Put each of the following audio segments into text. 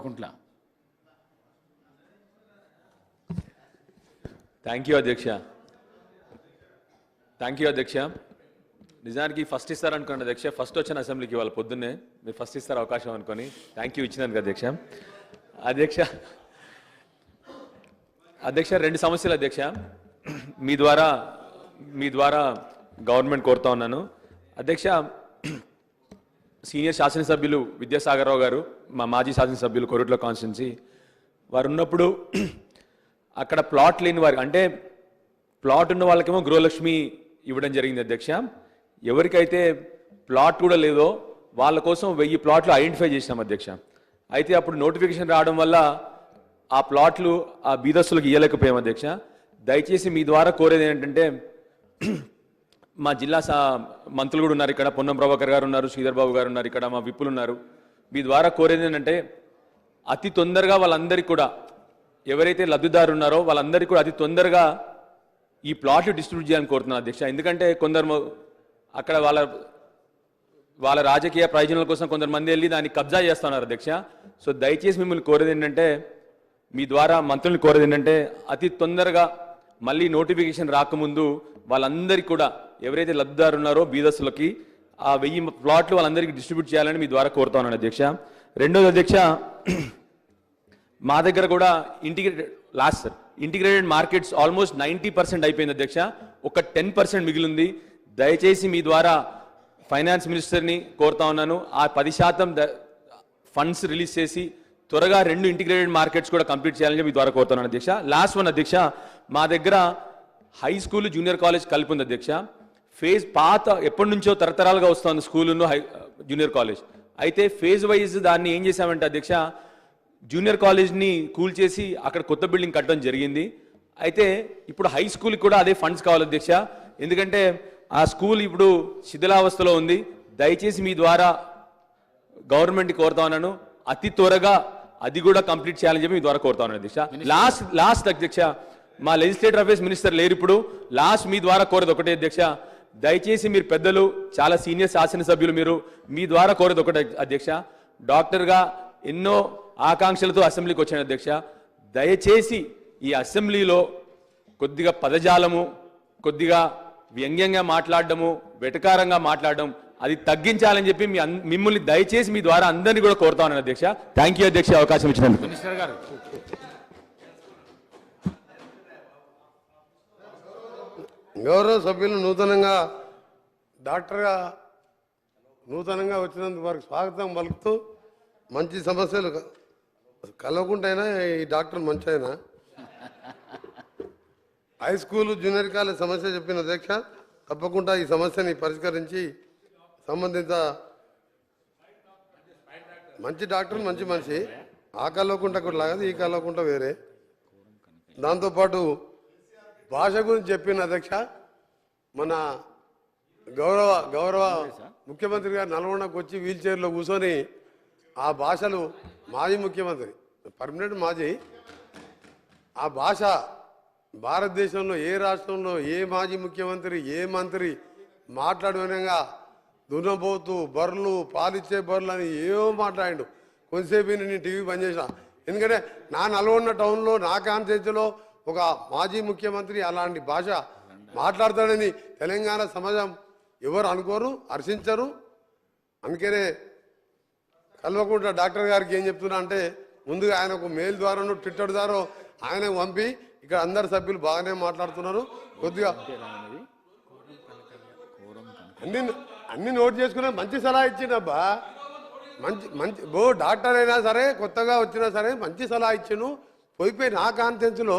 Kalvakuntla. Thank you అధ్యక్ష. నిజానికి first ఇస్తారనుకోండి అధ్యక్ష, ఫస్ట్ వచ్చిన అసెంబ్లీకి వాళ్ళ పొద్దున్నే మీరు ఫస్ట్ ఇస్తారు అవకాశం అనుకొని థ్యాంక్ యూ ఇచ్చినందుకు అధ్యక్ష. అధ్యక్ష 2 సమస్యలు అధ్యక్ష మీ ద్వారా గవర్నమెంట్ కోరుతా ఉన్నాను అధ్యక్ష. సీనియర్ శాసనసభ్యులు విద్యాసాగర్ రావు గారు, మా మాజీ శాసనసభ్యులు కొరుట్ల కాన్స్టిట్యున్సీ వారు ఉన్నప్పుడు అక్కడ ప్లాట్ లేని వారికి, అంటే ప్లాట్ ఉన్న వాళ్ళకేమో గృహలక్ష్మి ఇవ్వడం జరిగింది అధ్యక్ష. ఎవరికైతే ప్లాట్ కూడా లేదో వాళ్ళ కోసం 1000 ప్లాట్లు ఐడెంటిఫై చేసినాం అధ్యక్ష. అయితే అప్పుడు నోటిఫికేషన్ రావడం వల్ల ఆ ప్లాట్లు ఆ బీదస్తులకు ఇవ్వలేకపోయాం అధ్యక్ష. దయచేసి మీ ద్వారా కోరేది ఏంటంటే, మా జిల్లా మంత్రులు కూడా ఉన్నారు ఇక్కడ, పొన్నం ప్రభాకర్ గారు ఉన్నారు, శ్రీధర్ బాబు గారు ఉన్నారు ఇక్కడ, మా విప్పులు ఉన్నారు. మీ ద్వారా కోరేది ఏంటంటే అతి తొందరగా వాళ్ళందరికీ కూడా, ఎవరైతే లబ్ధిదారు ఉన్నారో వాళ్ళందరికీ కూడా అతి తొందరగా ఈ ప్లాట్లు డిస్ట్రిబ్యూట్ చేయాలని కోరుతున్నాను అధ్యక్ష. ఎందుకంటే కొందరు అక్కడ వాళ్ళ రాజకీయ ప్రయోజనాల కోసం కొందరు వెళ్ళి దాన్ని కబ్జా చేస్తున్నారు అధ్యక్ష. సో దయచేసి మిమ్మల్ని కోరేది ఏంటంటే, మీ ద్వారా మంత్రుల్ని కోరేది ఏంటంటే అతి తొందరగా మళ్ళీ నోటిఫికేషన్ రాకముందు వాళ్ళందరికీ కూడా, ఎవరైతే లబ్ధిదారు ఉన్నారో బీదస్తులకి ఆ 1000 ప్లాట్లు వాళ్ళందరికీ డిస్ట్రిబ్యూట్ చేయాలని మీ ద్వారా కోరుతా ఉన్నాను అధ్యక్ష. రెండోది అధ్యక్ష, మా దగ్గర కూడా ఇంటిగ్రేటెడ్ మార్కెట్స్ ఆల్మోస్ట్ 90% అయిపోయింది అధ్యక్ష. ఒక 10% మిగిలింది. దయచేసి మీ ద్వారా ఫైనాన్స్ మినిస్టర్ని కోరుతా ఉన్నాను, ఆ 10% ఫండ్స్ రిలీజ్ చేసి త్వరగా 2 ఇంటిగ్రేటెడ్ మార్కెట్స్ కూడా కంప్లీట్ చేయాలని మీ ద్వారా కోరుతున్నాను అధ్యక్ష. లాస్ట్ వన్ అధ్యక్ష, మా దగ్గర హై స్కూల్ జూనియర్ కాలేజ్ కలిపి ఉంది అధ్యక్ష. పాత ఎప్పటి నుంచో తరతరాలుగా వస్తుంది స్కూలును జూనియర్ కాలేజ్. అయితే ఫేజ్ వైజ్ దాన్ని ఏం చేశామంటే అధ్యక్ష, జూనియర్ కాలేజ్ని కూల్చేసి అక్కడ కొత్త బిల్డింగ్ కట్టడం జరిగింది. అయితే ఇప్పుడు హై స్కూల్కి కూడా అదే ఫండ్స్ కావాలి అధ్యక్ష, ఎందుకంటే ఆ స్కూల్ ఇప్పుడు శిథిలావస్థలో ఉంది. దయచేసి మీ ద్వారా గవర్నమెంట్కి కోరుతా ఉన్నాను, అతి త్వరగా అది కూడా కంప్లీట్ చేయాలని చెప్పి మీ ద్వారా కోరుతా ఉన్నాను అధ్యక్ష. లాస్ట్ అధ్యక్ష, మా లెజిస్లేటివ్ అఫేర్స్ మినిస్టర్ లేరు ఇప్పుడు. లాస్ట్ మీ ద్వారా కోరేది ఒకటే అధ్యక్ష, దయచేసి మీరు పెద్దలు చాలా సీనియర్ శాసనసభ్యులు, మీ ద్వారా కోరేది ఒకటే అధ్యక్ష. డాక్టర్గా ఎన్నో ఆకాంక్షలతో అసెంబ్లీకి వచ్చాను అధ్యక్ష. దయచేసి ఈ అసెంబ్లీలో కొద్దిగా పదజాలము, కొద్దిగా వ్యంగ్యంగా మాట్లాడడము, వెటకారంగా మాట్లాడడం అది తగ్గించాలని చెప్పి మిమ్మల్ని దయచేసి మీ ద్వారా అందరినీ కూడా కోరుతా ఉన్నాను అధ్యక్ష. థ్యాంక్ యూ అధ్యక్ష, అవకాశం ఇచ్చినందుకు. మినిస్టర్ గారు, గౌరవ సభ్యులు డాక్టర్గా నూతనంగా వచ్చినందుకు వారికి స్వాగతం పలుకుతూ, మంచి సమస్యలు కలవకుంటైనా ఈ డాక్టర్ మంచి అయినా హై స్కూల్ జూనియర్ కాలేజ్ సమస్య చెప్పిన అధ్యక్ష, తప్పకుండా ఈ సమస్యని పరిష్కరించి సంబంధిత మంచి డాక్టర్ మంచి మనిషి, ఆ కలవకుంట కూడా లాగదు, ఈ కలవకుంట వేరే. దాంతోపాటు భాష గురించి చెప్పిన అధ్యక్ష, మన గౌరవ ముఖ్యమంత్రి గారు నల్గొండకు వచ్చి వీల్ చైర్లో కూర్చొని ఆ భాషలు, మాజీ ముఖ్యమంత్రి పర్మనెంట్ మాజీ, ఆ భాష భారతదేశంలో ఏ రాష్ట్రంలో ఏ మాజీ ముఖ్యమంత్రి ఏ మంత్రి మాట్లాడే విధంగా దున్నపోతూ బర్రెలు పాలిచ్చే బర్రెలు అని ఏవో మాట్లాడాడు. కొంతసేపు నేను టీవీ బంద్ చేసిన, ఎందుకంటే నా నల్గొండ టౌన్లో నా కాన్స్టిట్యూన్సీలో ఒక మాజీ ముఖ్యమంత్రి అలాంటి భాష మాట్లాడతాడని తెలంగాణ సమాజం ఎవరు అనుకోరు, హర్షించరు. అందుకనే కల్వకుంట్ల డాక్టర్ గారికి ఏం చెప్తున్నా అంటే, ముందుగా ఆయనకు మెయిల్ ద్వారాను ట్విట్టర్ ద్వారా ఆయనకు పంపి, ఇక్కడ అందరు సభ్యులు బాగానే మాట్లాడుతున్నారు, కొద్దిగా అన్ని నోట్ చేసుకునే మంచి సలహా ఇచ్చిండబ్బా. మంచి డాక్టర్ అయినా సరే కొత్తగా వచ్చినా సరే మంచి సలహా ఇచ్చాను. పోయిపోయి నా కాన్ఫరెన్స్లో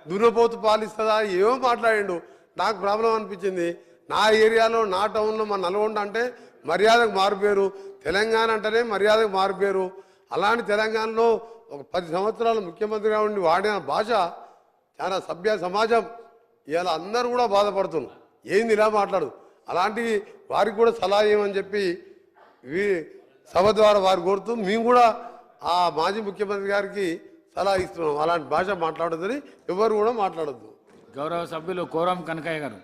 దున్నపోతు పాలిస్తుందా ఏమో మాట్లాడిండు, నాకు ప్రాబ్లం అనిపించింది. నా ఏరియాలో నా టౌన్లో మా నల్గొండ అంటే మర్యాదకు మారిపోయారు, తెలంగాణ అంటేనే మర్యాదకు మారిపోయారు. అలాంటి తెలంగాణలో ఒక 10 సంవత్సరాలు ముఖ్యమంత్రిగా ఉండి వాడిన భాష చాలా సభ్య సమాజం ఇవాళ అందరూ కూడా బాధపడుతున్నారు, ఏంది ఇలా మాట్లాడు. అలాంటి వారికి కూడా సలహా ఇవ్వమని చెప్పి సభ ద్వారా వారు కోరుతూ, మేము కూడా ఆ మాజీ ముఖ్యమంత్రి గారికి సలహా ఇస్తున్నాం, అలాంటి భాష మాట్లాడొద్దని ఎవరు కూడా మాట్లాడొద్దు. గౌరవ సభ్యులు కోరం కనకయ్య గారు.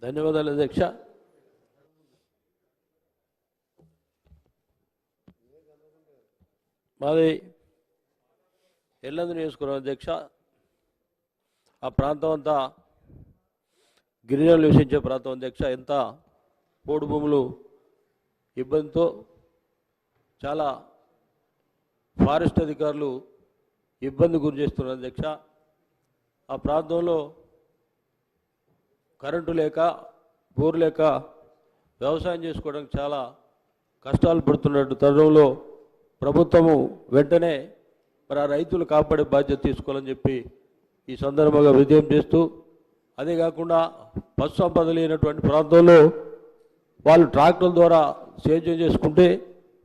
ధన్యవాదాలు అధ్యక్ష. మాది ఎల్లందు నియోజకవర్గం అధ్యక్ష. ఆ ప్రాంతం అంతా గిరిజనులు నివసించే ప్రాంతం అధ్యక్ష. ఎంత పోడు భూములు ఇబ్బందితో చాలా ఫారెస్ట్ అధికారులు ఇబ్బంది గురి చేస్తున్నారు అధ్యక్ష. ఆ ప్రాంతంలో కరెంటు లేక బోరు లేక వ్యవసాయం చేసుకోవడానికి చాలా కష్టాలు పడుతున్నట్టు తరుణంలో ప్రభుత్వము వెంటనే మరి ఆ రైతులు కాపాడే బాధ్యత తీసుకోవాలని చెప్పి ఈ సందర్భంగా విజ్ఞప్తి చేస్తూ, అదే కాకుండా పశు సంపద లేనటువంటి ప్రాంతంలో వాళ్ళు ట్రాక్టర్ల ద్వారా సేద్యం చేసుకుంటే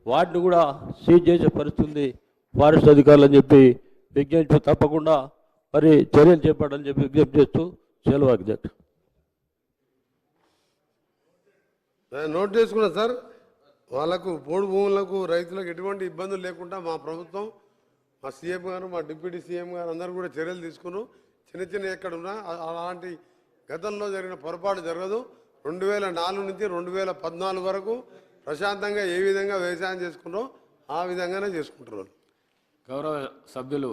వాటిని కూడా సీజ్ చేసే పరిస్థితి ఫారెస్ట్ అధికారులు అని చెప్పి విజ్ఞప్తి తప్పకుండా మరి చర్యలు చేపట్టాలని చెప్పి విజ్ఞప్తి చేస్తూ సెలవు అధ్యక్ష. నోట్ చేసుకున్నా సార్. వాళ్ళకు పోడు భూములకు రైతులకు ఎటువంటి ఇబ్బందులు లేకుండా మా ప్రభుత్వం, మా సీఎం గారు, మా డిప్యూటీ సీఎం గారు అందరూ కూడా చర్యలు తీసుకున్నారు. చిన్న చిన్న ఎక్కడున్నా అలాంటి గతంలో జరిగిన పొరపాటు జరగదు. 2004 నుంచి 2014 వరకు ప్రశాంతంగా ఏ విధంగా వ్యవసాయం చేసుకున్నారో ఆ విధంగానే చేసుకుంటున్నారు. గౌరవ సభ్యులు